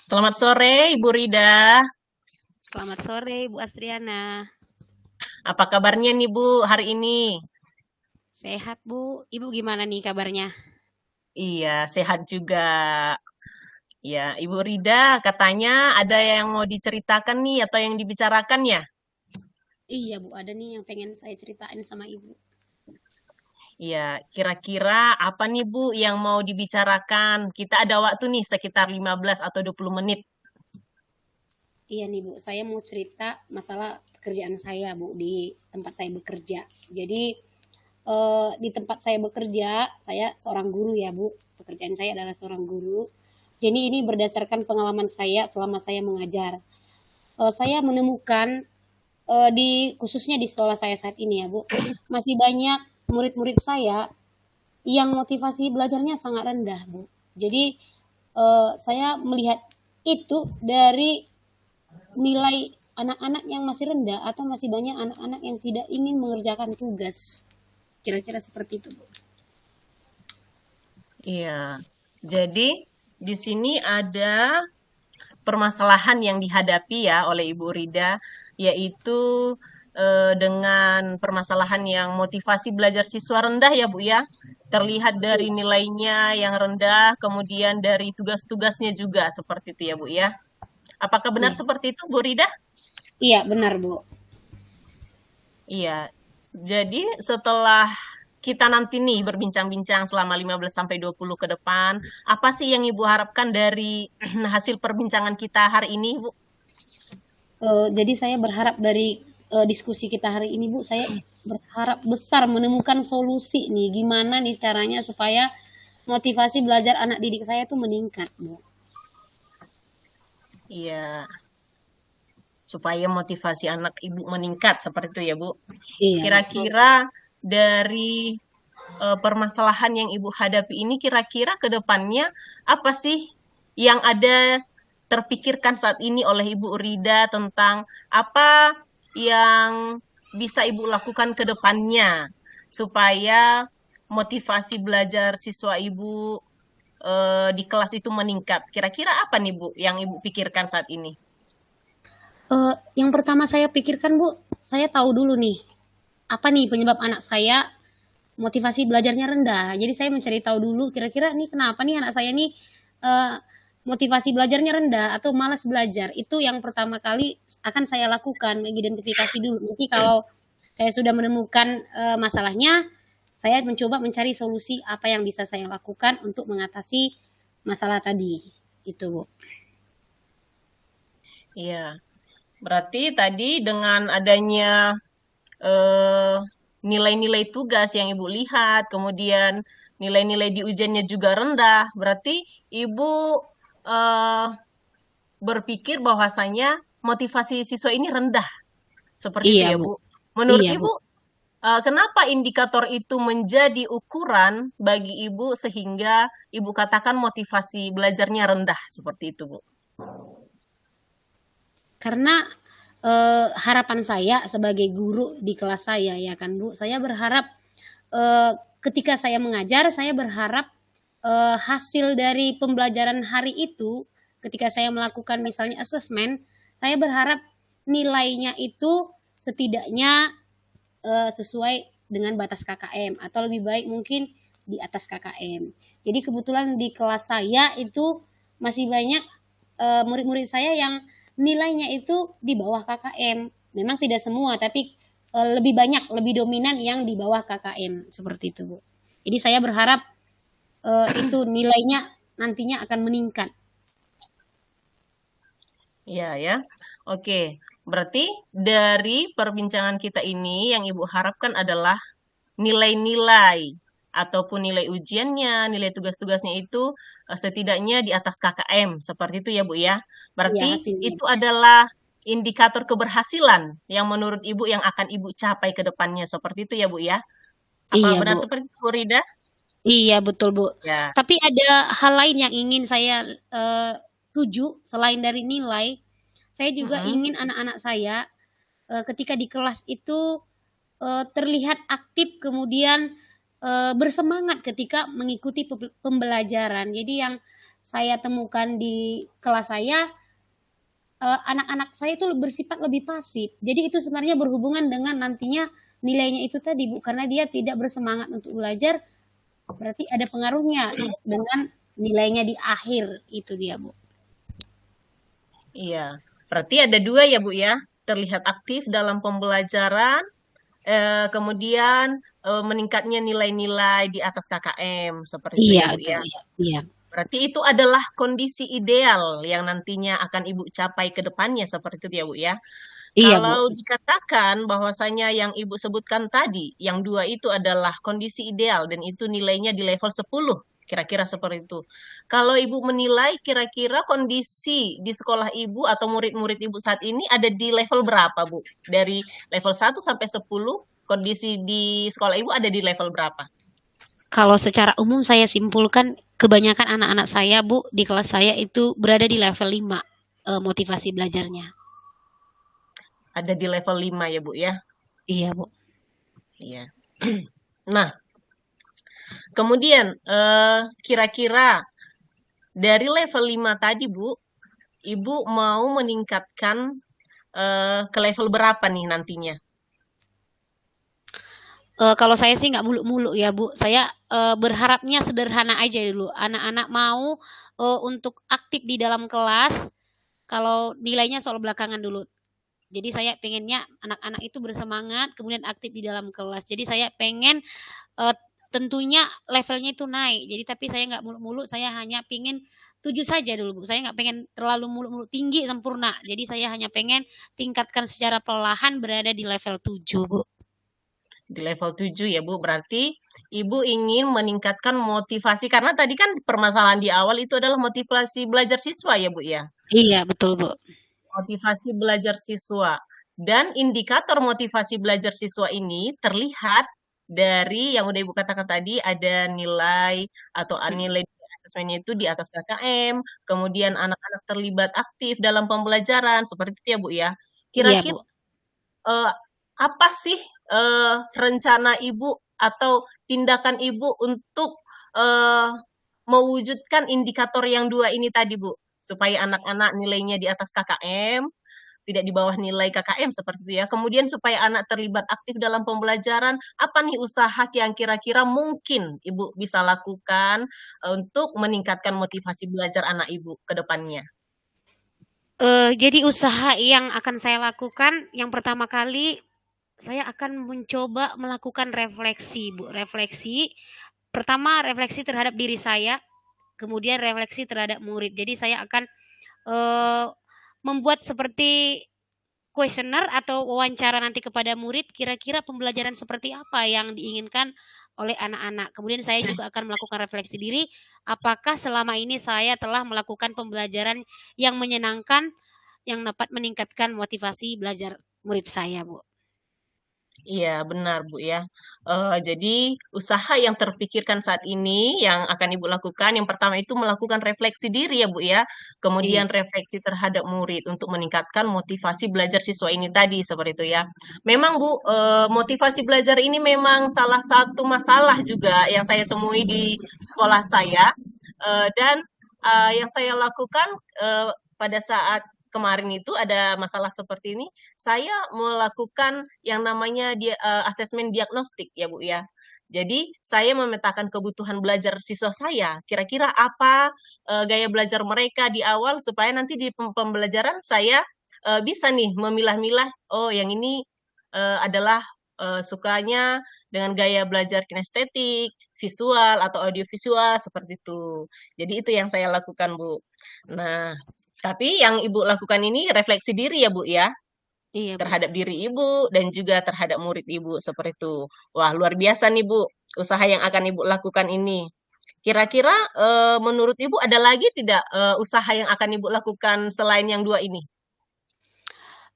Selamat sore, Ibu Rida. Selamat sore, Bu Astriana. Apa kabarnya nih, Bu, hari ini? Sehat, Bu. Ibu gimana nih kabarnya? Iya, sehat juga. Ya, Ibu Rida, katanya ada yang mau diceritakan nih atau yang dibicarakan ya? Iya, Bu. Ada nih yang pengen saya ceritain sama Ibu. Iya, kira-kira apa nih, Bu, yang mau dibicarakan? Kita ada waktu nih sekitar 15 atau 20 menit. Iya nih, Bu. Saya mau cerita masalah pekerjaan saya, Bu, di tempat saya bekerja. Jadi, di tempat saya bekerja, saya seorang guru ya, Bu. Pekerjaan saya adalah seorang guru. Jadi ini berdasarkan pengalaman saya selama saya mengajar. Saya menemukan di khususnya di sekolah saya saat ini ya, Bu, masih banyak murid-murid saya yang motivasi belajarnya sangat rendah, Bu. Jadi saya melihat itu dari nilai anak-anak yang masih rendah atau masih banyak anak-anak yang tidak ingin mengerjakan tugas. Kira-kira seperti itu, Bu. Iya, jadi di sini ada permasalahan yang dihadapi ya oleh Ibu Rida, yaitu dengan permasalahan yang motivasi belajar siswa rendah ya Bu ya. Terlihat dari nilainya yang rendah, kemudian dari tugas-tugasnya juga seperti itu ya Bu ya. Apakah benar Iya, seperti itu Bu Rida? iya benar, Bu. Iya. Jadi setelah kita nanti nih berbincang-bincang selama 15 sampai 20 ke depan, apa sih yang Ibu harapkan dari hasil perbincangan kita hari ini, Bu? Jadi saya berharap dari diskusi kita hari ini, Bu, saya berharap besar menemukan solusi nih, gimana nih caranya supaya motivasi belajar anak didik saya tuh meningkat, Bu. Iya, supaya motivasi anak Ibu meningkat seperti itu ya, Bu. Iya, betul. Kira-kira dari permasalahan yang Ibu hadapi ini kira-kira ke depannya apa sih yang ada terpikirkan saat ini oleh Ibu Rida tentang apa yang bisa Ibu lakukan ke depannya supaya motivasi belajar siswa Ibu di kelas itu meningkat. Kira-kira apa nih Bu yang Ibu pikirkan saat ini? Yang pertama saya pikirkan, Bu, saya tahu dulu nih, apa nih penyebab anak saya motivasi belajarnya rendah. Jadi saya mencari tahu dulu kira-kira nih kenapa nih anak saya nih eee, motivasi belajarnya rendah atau malas belajar. Itu yang pertama kali akan saya lakukan, mengidentifikasi dulu. Nanti kalau saya sudah menemukan, masalahnya, saya mencoba mencari solusi apa yang bisa saya lakukan untuk mengatasi masalah tadi, itu, Bu. Iya, berarti tadi dengan adanya eh, nilai-nilai tugas yang Ibu lihat, kemudian nilai-nilai di ujiannya juga rendah, berarti Ibu eh, berpikir bahwasanya motivasi siswa ini rendah, seperti itu Iya, ya Bu. Bu. Menurut Iya, Bu. Ibu, kenapa indikator itu menjadi ukuran bagi Ibu sehingga Ibu katakan motivasi belajarnya rendah, seperti itu Bu? Karena harapan saya sebagai guru di kelas saya ya kan Bu, saya berharap ketika saya mengajar, saya berharap hasil dari pembelajaran hari itu, ketika saya melakukan misalnya asesmen, saya berharap nilainya itu setidaknya sesuai dengan batas KKM atau lebih baik mungkin di atas KKM. Jadi kebetulan di kelas saya itu masih banyak murid-murid saya yang nilainya itu di bawah KKM. Memang tidak semua, tapi lebih banyak, lebih dominan yang di bawah KKM seperti itu, Bu. Jadi saya berharap itu nilainya nantinya akan meningkat. Iya ya. Oke, berarti dari perbincangan kita ini yang Ibu harapkan adalah nilai-nilai ataupun nilai ujiannya, nilai tugas-tugasnya itu setidaknya di atas KKM. Seperti itu ya, Bu ya. Iya, Berarti hasilnya. itu adalah indikator keberhasilan yang menurut Ibu yang akan Ibu capai ke depannya. Seperti itu ya, Bu ya. Apa Iya, benar Bu. seperti itu, Bu Rida? Iya, betul, Bu. Ya. Tapi ada hal lain yang ingin saya tuju selain dari nilai, saya juga Mm-mm. ingin anak-anak saya ketika di kelas itu terlihat aktif kemudian bersemangat ketika mengikuti pembelajaran. Jadi yang saya temukan di kelas saya, anak-anak saya itu bersifat lebih pasif. Jadi itu sebenarnya berhubungan dengan nantinya nilainya itu tadi, Bu, karena dia tidak bersemangat untuk belajar, berarti ada pengaruhnya dengan nilainya di akhir, itu dia, Bu. Iya, berarti ada dua ya Bu ya, terlihat aktif dalam pembelajaran, kemudian meningkatnya nilai-nilai di atas KKM, seperti itu Iya ya Bu itu, ya. iya. Iya. Berarti itu adalah kondisi ideal yang nantinya akan Ibu capai ke depannya, seperti itu ya Bu ya. Iya, Bu. Kalau dikatakan bahwasanya yang Ibu sebutkan tadi, yang dua itu adalah kondisi ideal dan itu nilainya di level 10, kira-kira seperti itu. Kalau Ibu menilai kira-kira kondisi di sekolah Ibu atau murid-murid Ibu saat ini ada di level berapa, Bu? Dari level 1 sampai 10, kondisi di sekolah Ibu ada di level berapa? Kalau secara umum saya simpulkan kebanyakan anak-anak saya, Bu, di kelas saya itu berada di level 5 motivasi belajarnya. Ada di level 5 ya, Bu ya? Iya, Bu. Iya. Nah, kemudian kira-kira dari level 5 tadi, Bu, Ibu mau meningkatkan ke level berapa nih nantinya? Kalau saya sih nggak muluk-muluk ya, Bu. Saya berharapnya sederhana aja dulu. Anak-anak mau untuk aktif di dalam kelas, kalau nilainya soal belakangan dulu. Jadi saya pengennya anak-anak itu bersemangat, kemudian aktif di dalam kelas. Jadi saya pengen tentunya levelnya itu naik. Jadi tapi saya nggak muluk-muluk, saya hanya pengen 7 saja dulu, Bu. Saya nggak pengen terlalu muluk-muluk tinggi sempurna. Jadi saya hanya pengen tingkatkan secara perlahan berada di level 7, Bu. Di level 7 ya, Bu. Berarti Ibu ingin meningkatkan motivasi karena tadi kan permasalahan di awal itu adalah motivasi belajar siswa ya, Bu ya. Iya, betul, Bu. Motivasi belajar siswa. Dan indikator motivasi belajar siswa ini terlihat dari yang udah Ibu katakan tadi, ada nilai atau nilai asesmennya itu di atas KKM, kemudian anak-anak terlibat aktif dalam pembelajaran, seperti itu ya Bu ya. Iya, Kira-kira Bu. eh, apa sih rencana Ibu atau tindakan Ibu untuk eh, mewujudkan indikator yang dua ini tadi, Bu? Supaya anak-anak nilainya di atas KKM, tidak di bawah nilai KKM seperti itu ya. Kemudian supaya anak terlibat aktif dalam pembelajaran, apa nih usaha yang kira-kira mungkin Ibu bisa lakukan untuk meningkatkan motivasi belajar anak Ibu ke depannya? Jadi usaha yang akan saya lakukan, yang pertama kali saya akan mencoba melakukan refleksi, Bu. Refleksi, pertama refleksi terhadap diri saya, kemudian refleksi terhadap murid. Jadi saya akan eee, membuat seperti kuesioner atau wawancara nanti kepada murid, kira-kira pembelajaran seperti apa yang diinginkan oleh anak-anak. Kemudian saya juga akan melakukan refleksi diri, apakah selama ini saya telah melakukan pembelajaran yang menyenangkan, yang dapat meningkatkan motivasi belajar murid saya, Bu. Iya, benar, Bu ya. Jadi, usaha yang terpikirkan saat ini yang akan Ibu lakukan, yang pertama itu melakukan refleksi diri ya, Bu ya. Iya. Kemudian refleksi terhadap murid untuk meningkatkan motivasi belajar siswa ini tadi, seperti itu ya. Memang, Bu, motivasi belajar ini memang salah satu masalah juga yang saya temui di sekolah saya. Dan yang saya lakukan pada saat kemarin itu ada masalah seperti ini, saya melakukan yang namanya asesmen diagnostik ya Bu ya. Jadi saya memetakan kebutuhan belajar siswa saya, kira-kira apa gaya belajar mereka di awal supaya nanti di pembelajaran saya bisa nih memilah-milah, oh yang ini adalah sukanya dengan gaya belajar kinestetik, visual atau audiovisual seperti itu. Jadi itu yang saya lakukan Bu. Nah, tapi yang Ibu lakukan ini refleksi diri ya, Bu ya, Iya, Bu. terhadap diri Ibu dan juga terhadap murid Ibu seperti itu. Wah, luar biasa nih, Bu, usaha yang akan Ibu lakukan ini. Kira-kira menurut Ibu ada lagi tidak usaha yang akan Ibu lakukan selain yang dua ini?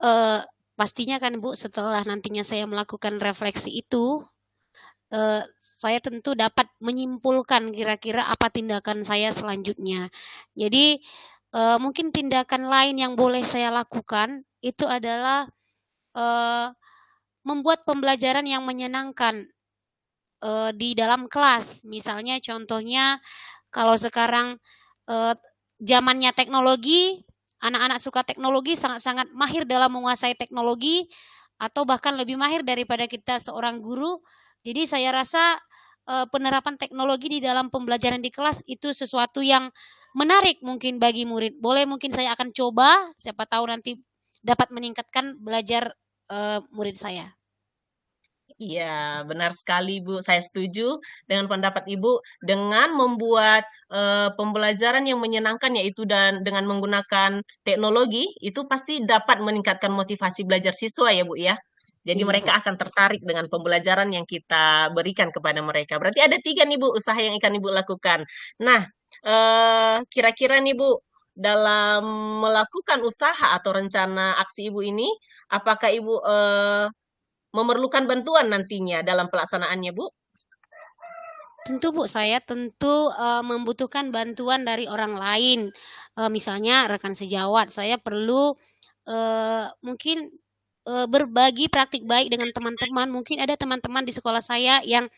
Eee, Pastinya kan, Bu, setelah nantinya saya melakukan refleksi itu, eee, saya tentu dapat menyimpulkan kira-kira apa tindakan saya selanjutnya. Jadi, mungkin tindakan lain yang boleh saya lakukan itu adalah, eee, membuat pembelajaran yang menyenangkan, di dalam kelas. Misalnya contohnya kalau sekarang eee, zamannya teknologi, anak-anak suka teknologi, sangat-sangat mahir dalam menguasai teknologi, atau bahkan lebih mahir daripada kita seorang guru. Jadi saya rasa, penerapan teknologi di dalam pembelajaran di kelas itu sesuatu yang menarik mungkin bagi murid. Boleh mungkin saya akan coba, siapa tahu nanti dapat meningkatkan belajar, murid saya. Iya, benar sekali, Bu. Saya setuju dengan pendapat Ibu dengan membuat pembelajaran yang menyenangkan yaitu dan dengan menggunakan teknologi itu pasti dapat meningkatkan motivasi belajar siswa ya, Bu ya. Jadi Iya, Bu. mereka akan tertarik dengan pembelajaran yang kita berikan kepada mereka. Berarti ada tiga nih, Bu, usaha yang akan Ibu lakukan. Nah, kira-kira nih, Bu, dalam melakukan usaha atau rencana aksi Ibu ini, apakah Ibu memerlukan bantuan nantinya dalam pelaksanaannya, Bu? Tentu, Bu, saya tentu, membutuhkan bantuan dari orang lain, misalnya rekan sejawat. Saya perlu, mungkin, berbagi praktik baik dengan teman-teman. Mungkin ada teman-teman di sekolah saya yang,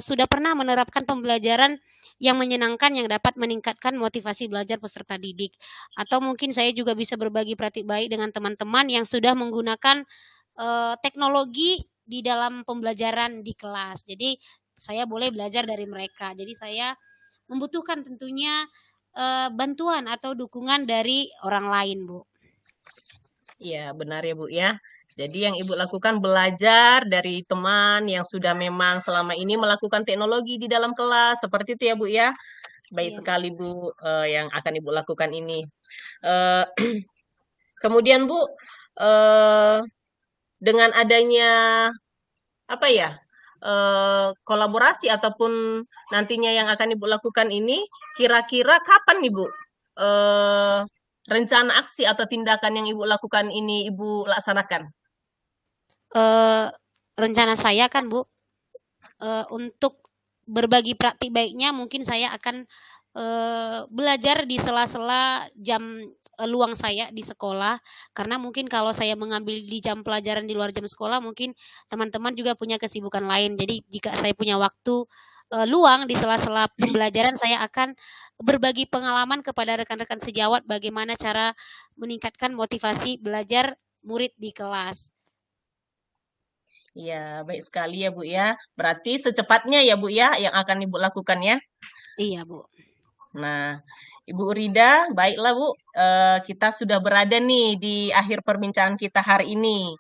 sudah pernah menerapkan pembelajaran yang menyenangkan yang dapat meningkatkan motivasi belajar peserta didik. Atau mungkin saya juga bisa berbagi praktik baik dengan teman-teman yang sudah menggunakan, teknologi di dalam pembelajaran di kelas. Jadi saya boleh belajar dari mereka. Jadi saya membutuhkan tentunya, bantuan atau dukungan dari orang lain, Bu. Iya, benar ya, Bu ya. Jadi yang Ibu lakukan belajar dari teman yang sudah memang selama ini melakukan teknologi di dalam kelas, seperti itu ya, Bu ya. Baik Iya, Bu. sekali, Bu, yang akan Ibu lakukan ini. Eh, kemudian, Bu, eh, dengan adanya apa ya, kolaborasi ataupun nantinya yang akan Ibu lakukan ini, kira-kira kapan nih, Bu, eee, rencana aksi atau tindakan yang Ibu lakukan ini Ibu laksanakan? Eee, rencana saya kan, Bu, untuk berbagi praktik baiknya mungkin saya akan, belajar di sela-sela jam, luang saya di sekolah. Karena mungkin kalau saya mengambil di jam pelajaran di luar jam sekolah, mungkin teman-teman juga punya kesibukan lain. Jadi jika saya punya waktu, luang di sela-sela pembelajaran, saya akan berbagi pengalaman kepada rekan-rekan sejawat bagaimana cara meningkatkan motivasi belajar murid di kelas. Iya, baik sekali ya, Bu, ya. Berarti secepatnya ya, Bu, ya, yang akan Ibu lakukan ya? Iya, Bu. Nah, Ibu Rida, baiklah Bu, kita sudah berada nih di akhir perbincangan kita hari ini.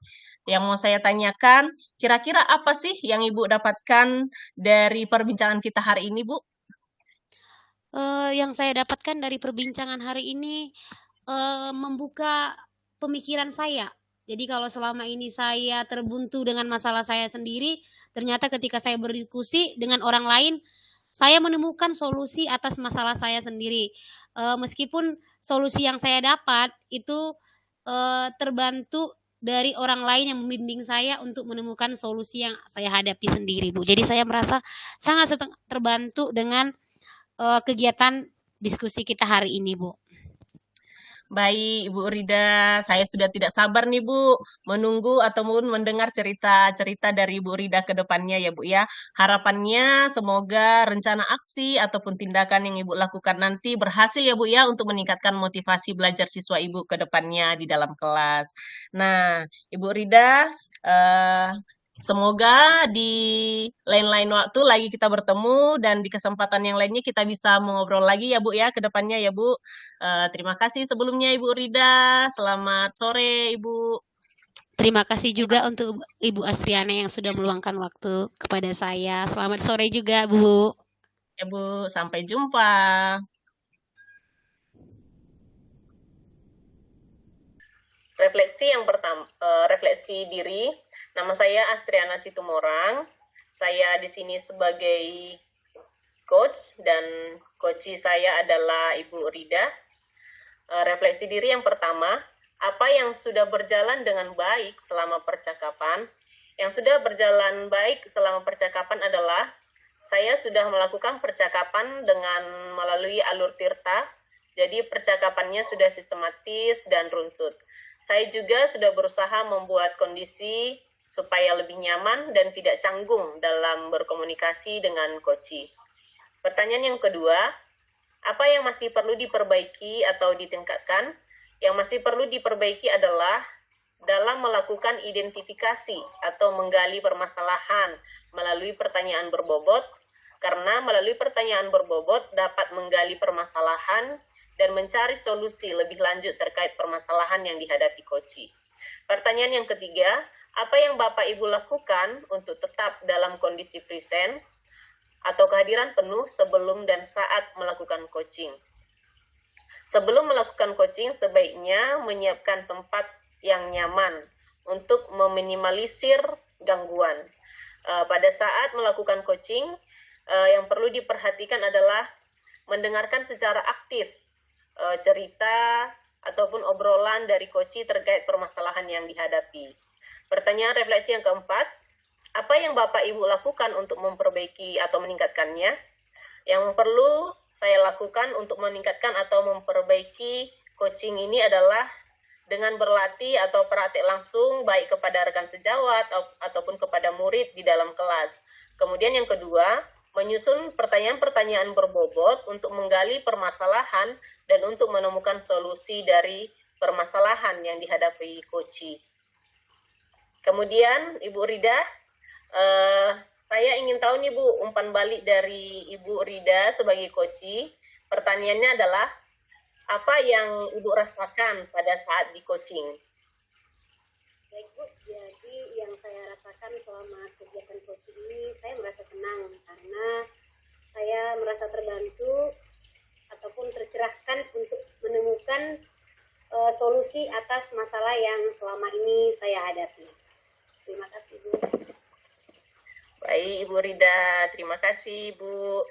Yang mau saya tanyakan, kira-kira apa sih yang Ibu dapatkan dari perbincangan kita hari ini, Bu? Yang saya dapatkan dari perbincangan hari ini, membuka pemikiran saya. Jadi kalau selama ini saya terbuntu dengan masalah saya sendiri, ternyata ketika saya berdiskusi dengan orang lain, saya menemukan solusi atas masalah saya sendiri. Meskipun solusi yang saya dapat itu, terbantu dari orang lain yang membimbing saya untuk menemukan solusi yang saya hadapi sendiri, Bu. Jadi saya merasa sangat terbantu dengan kegiatan diskusi kita hari ini, Bu. Baik, Ibu Rida, saya sudah tidak sabar nih Bu, menunggu ataupun mendengar cerita-cerita dari Ibu Rida ke depannya ya Bu ya. Harapannya semoga rencana aksi ataupun tindakan yang Ibu lakukan nanti berhasil ya Bu ya untuk meningkatkan motivasi belajar siswa Ibu ke depannya di dalam kelas. Nah, Ibu Rida, eh, semoga di lain-lain waktu lagi kita bertemu dan di kesempatan yang lainnya kita bisa mengobrol lagi ya Bu ya ke depannya ya Bu. Terima kasih sebelumnya Ibu Rida. Selamat sore Ibu. Terima kasih juga untuk Ibu Astriana yang sudah meluangkan waktu kepada saya. Selamat sore juga, Bu. Ya Bu, sampai jumpa. Refleksi yang pertama, refleksi diri. Nama saya Astriana Situmorang. Saya di sini sebagai coach dan coach saya adalah Ibu Rida. Refleksi diri yang pertama, apa yang sudah berjalan dengan baik selama percakapan? Yang sudah berjalan baik selama percakapan adalah saya sudah melakukan percakapan dengan melalui alur tirta, jadi percakapannya sudah sistematis dan runtut. Saya juga sudah berusaha membuat kondisi supaya lebih nyaman dan tidak canggung dalam berkomunikasi dengan coach. Pertanyaan yang kedua, Apa yang masih perlu diperbaiki atau ditingkatkan? Yang masih perlu diperbaiki adalah dalam melakukan identifikasi atau menggali permasalahan melalui pertanyaan berbobot, karena melalui pertanyaan berbobot dapat menggali permasalahan dan mencari solusi lebih lanjut terkait permasalahan yang dihadapi koci. Pertanyaan yang ketiga, apa yang Bapak Ibu lakukan untuk tetap dalam kondisi present atau kehadiran penuh sebelum dan saat melakukan coaching? Sebelum melakukan coaching, sebaiknya menyiapkan tempat yang nyaman untuk meminimalisir gangguan. Pada saat melakukan coaching, yang perlu diperhatikan adalah mendengarkan secara aktif cerita ataupun obrolan dari coach terkait permasalahan yang dihadapi. Pertanyaan refleksi yang keempat, apa yang Bapak Ibu lakukan untuk memperbaiki atau meningkatkannya? Yang perlu saya lakukan untuk meningkatkan atau memperbaiki coaching ini adalah dengan berlatih atau praktek langsung baik kepada rekan sejawat ataupun kepada murid di dalam kelas. Kemudian yang kedua, menyusun pertanyaan-pertanyaan berbobot untuk menggali permasalahan dan untuk menemukan solusi dari permasalahan yang dihadapi coach. Kemudian Ibu Rida, saya ingin tahu nih Bu, umpan balik dari Ibu Rida sebagai coach. Pertanyaannya adalah, apa yang Ibu rasakan pada saat di coaching? Baik Bu, jadi yang saya rasakan selama kegiatan coaching ini, saya merasa tenang karena saya merasa terbantu ataupun tercerahkan untuk menemukan solusi atas masalah yang selama ini saya hadapi. Terima kasih Bu. Baik Ibu Rida, terima kasih Bu.